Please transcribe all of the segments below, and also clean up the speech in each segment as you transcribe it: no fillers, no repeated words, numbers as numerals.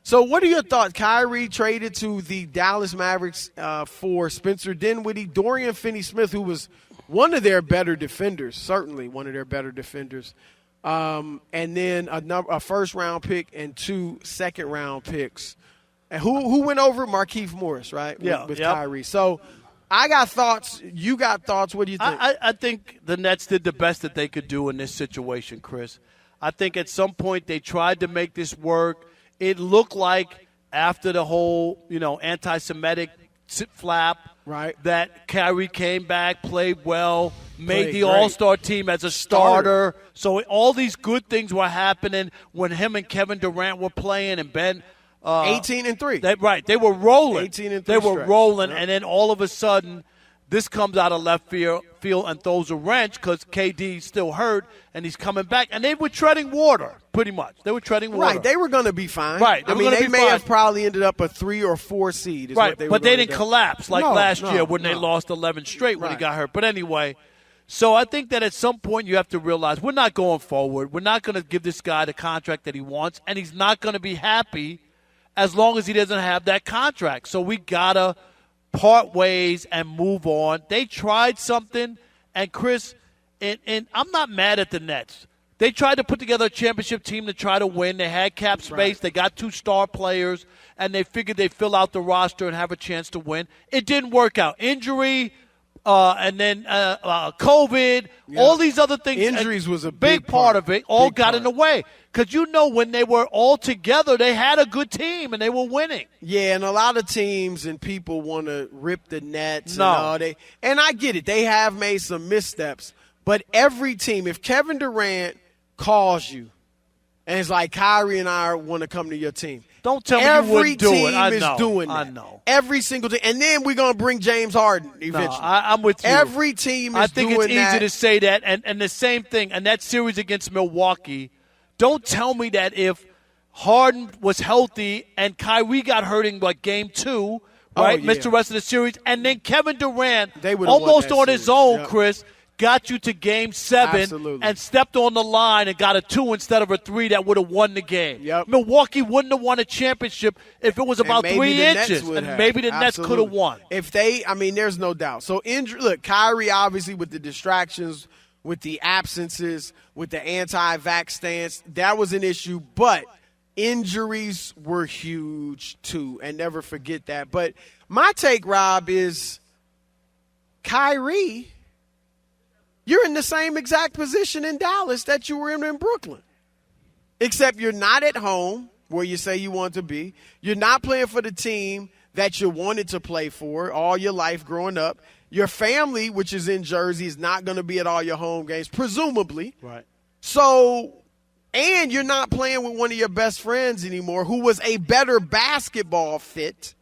So what are your thoughts? Kyrie traded to the Dallas Mavericks for Spencer Dinwiddie, Dorian Finney-Smith, who was one of their better defenders, certainly one of their better defenders, and then a first-round pick and 2 second-round picks. And who went over? Markieff Morris, right? With Kyrie. So I got thoughts. You got thoughts. What do you think? I think the Nets did the best that they could do in this situation, Chris. I think at some point they tried to make this work. It looked like after the whole, anti-Semitic flap, right, that Kyrie came back, played well, made the All-Star team as a starter. So all these good things were happening when him and Kevin Durant were playing and Ben. 18-3. They were rolling. 18-3. They were rolling, yep. And then all of a sudden, this comes out of left field and throws a wrench because KD's still hurt and he's coming back. And they were treading water, pretty much. They were treading water. Right. They were going to be fine. Right. They may have probably ended up a 3 or 4 seed. Right. But they didn't collapse like last year when they lost 11 straight when he Right. got hurt. But anyway, so I think that at some point you have to realize we're not going forward. We're not going to give this guy the contract that he wants, and he's not going to be happy as long as he doesn't have that contract. So we got to part ways and move on. They tried something, and Chris, and I'm not mad at the Nets. They tried to put together a championship team to try to win. They had cap space. Right. They got 2 star players, and they figured they'd fill out the roster and have a chance to win. It didn't work out. Injury, and then COVID, all these other things. Injuries was a big part of it. All got in the way. Because when they were all together, they had a good team, and they were winning. Yeah, and a lot of teams and people want to rip the Nets. No. And I get it. They have made some missteps. But every team, if Kevin Durant calls you and it's like Kyrie and I want to come to your team, don't tell me you wouldn't do it. Every team is doing that. I know. Every single team. And then we're going to bring James Harden eventually. No, I'm with you. Every team is doing that. I think it's easy to say that. And the same thing, and that series against Milwaukee, don't tell me that if Harden was healthy and Kyrie got hurt in game 2, right, missed the rest of the series, and then Kevin Durant almost on his own, Chris, got you to game 7 Absolutely. And stepped on the line and got a 2 instead of a 3 that would have won the game. Yep. Milwaukee wouldn't have won a championship if it was about 3 inches. And maybe the Nets could have won. There's no doubt. So, look, Kyrie obviously with the distractions, with the absences, with the anti-vax stance, that was an issue. But injuries were huge, too, and never forget that. But my take, Rob, is Kyrie, you're in the same exact position in Dallas that you were in Brooklyn, except you're not at home where you say you want to be. You're not playing for the team that you wanted to play for all your life growing up. Your family, which is in Jersey, is not going to be at all your home games, presumably. Right. So, and you're not playing with one of your best friends anymore, who was a better basketball fit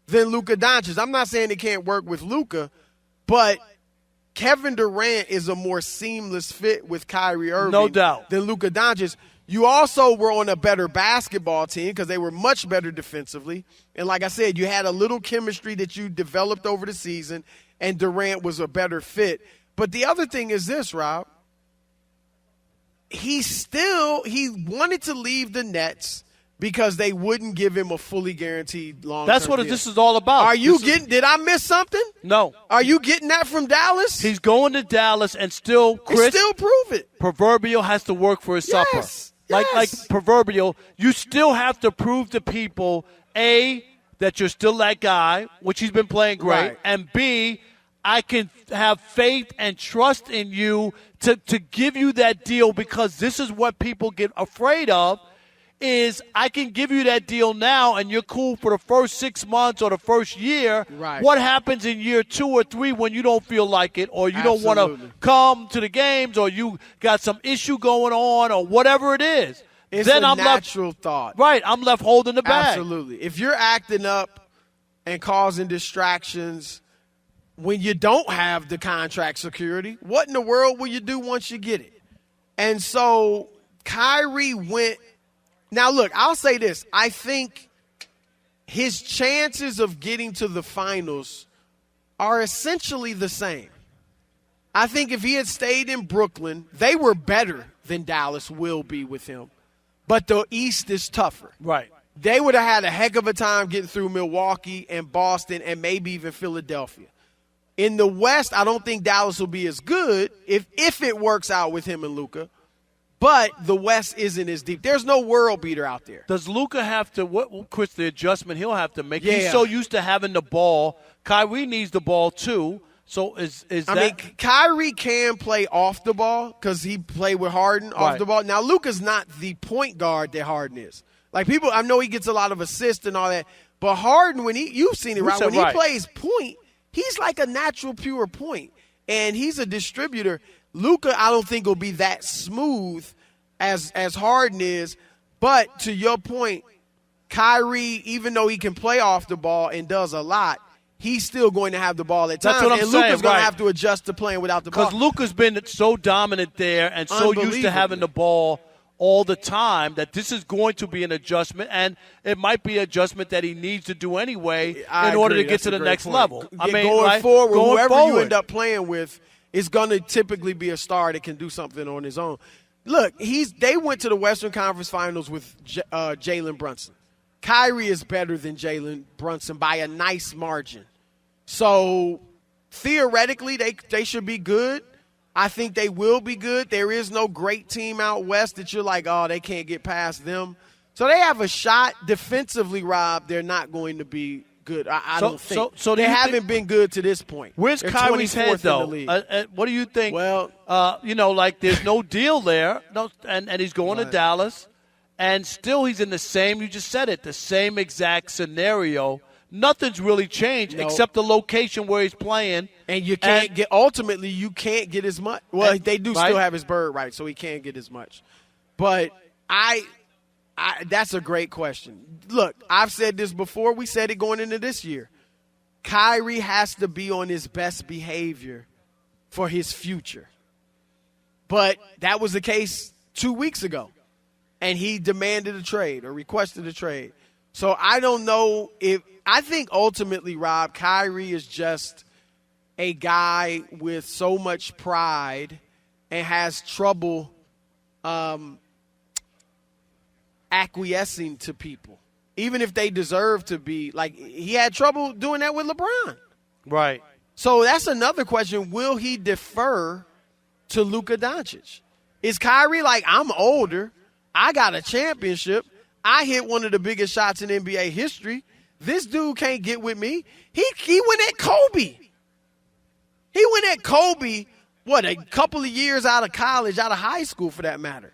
than Luka Doncic. I'm not saying it can't work with Luka, but Kevin Durant is a more seamless fit with Kyrie Irving, no doubt, than Luka Doncic. You also were on a better basketball team because they were much better defensively. And like I said, you had a little chemistry that you developed over the season, and Durant was a better fit. But the other thing is this, Rob. He wanted to leave the Nets because they wouldn't give him a fully guaranteed long-term That's what deal. this is all about. Did I miss something? No. Are you getting that from Dallas? He's going to Dallas and still, Chris, still prove it. Proverbial has to work for his supper. Yes. Like proverbial, you still have to prove to people, A, that you're still that guy, which he's been playing great, Right. and B, I can have faith and trust in you to give you that deal, because this is what people get afraid of, is I can give you that deal now and you're cool for the first 6 months or the first year. Right. What happens in year 2 or 3 when you don't feel like it, or you don't want to come to the games, or you got some issue going on, or whatever it is? It's then a I'm natural thought. Right, I'm left holding the bag. Absolutely. If you're acting up and causing distractions when you don't have the contract security, what in the world will you do once you get it? And so Kyrie went. Now, look, I'll say this. I think his chances of getting to the finals are essentially the same. I think if he had stayed in Brooklyn, they were better than Dallas will be with him. But the East is tougher. Right. they would have had a heck of a time getting through Milwaukee and Boston and maybe even Philadelphia. In the West, I don't think Dallas will be as good if it works out with him and Luka. But the West isn't as deep. There's no world beater out there. Does Luka have to – Chris, the adjustment he'll have to make? Yeah. He's so used to having the ball. Kyrie needs the ball too. So is that – I mean, Kyrie can play off the ball because he played with Harden off the ball. Now, Luka's not the point guard that Harden is. Like, people – I know he gets a lot of assists and all that. But Harden, when he – you've seen it, right? When he plays point, he's like a natural pure point. And he's a distributor. Luka, I don't think will be that smooth as Harden is. But to your point, Kyrie, even though he can play off the ball and does a lot, he's still going to have the ball at times. That's what I'm and saying, Luka's going to have to adjust to playing without the ball. Because Luka's been so dominant there and so used to having the ball all the time that this is going to be an adjustment, and it might be an adjustment that he needs to do anyway in order to get to the next level. I mean, going forward, whoever you end up playing with is going to typically be a star that can do something on his own. Look, they went to the Western Conference Finals with Jalen Brunson. Kyrie is better than Jalen Brunson by a nice margin. So theoretically, they should be good. I think they will be good. There is no great team out west that you're like, oh, they can't get past them. So they have a shot. Defensively, Rob, they're not going to be good. I don't think. So they haven't been good to this point. Where's Kyrie's head, though? What do you think? Well, like there's no deal there, and he's going to Dallas, and still he's in the same, you just said it, the same exact scenario. Nothing's really changed except the location where he's playing. And you can't ultimately, you can't get as much. Well, they do still have his bird right, so he can't get as much. But that's a great question. Look, I've said this before. We said it going into this year. Kyrie has to be on his best behavior for his future. But that was the case 2 weeks ago. And he demanded a trade or requested a trade. So I don't know if – I think ultimately, Rob, Kyrie is just a guy with so much pride and has trouble acquiescing to people, even if they deserve to be. Like, he had trouble doing that with LeBron. Right. So that's another question. Will he defer to Luka Doncic? Is Kyrie like, I'm older, I got a championship, I hit one of the biggest shots in NBA history, this dude can't get with me? He went at Kobe. He went at Kobe, a couple of years out of college, out of high school for that matter.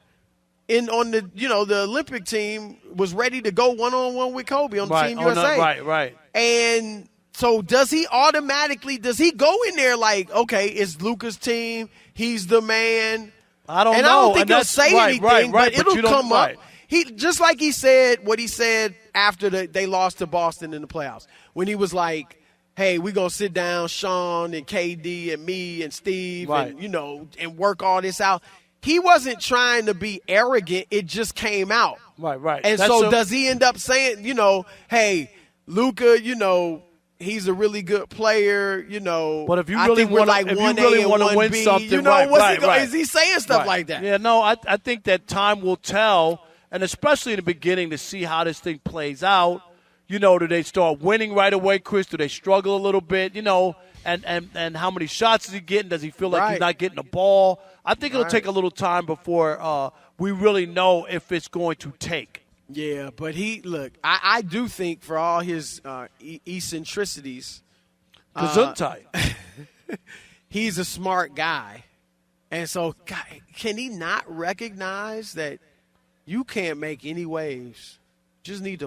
On the, the Olympic team was ready to go one-on-one with Kobe on Team USA. Right. And so does he go in there like, okay, it's Luka's team, he's the man? I don't know. And I don't think he'll say anything, but it'll come up. Right. He just like he said what he said after they lost to Boston in the playoffs, when he was like, hey, we're going to sit down, Sean and KD and me and Steve, and, and work all this out. He wasn't trying to be arrogant. It just came out. Right. And does he end up saying, hey, Luka, he's a really good player, But if you really want to win something, is he saying stuff like that? Yeah, no, I think that time will tell, and especially in the beginning to see how this thing plays out. Do they start winning right away, Chris? Do they struggle a little bit, and how many shots is he getting? Does he feel like he's not getting the ball? I think it'll take a little time before we really know if it's going to take. Yeah, but I do think for all his eccentricities, Gesundheit, he's a smart guy. And so can he not recognize that you can't make any waves? Just need to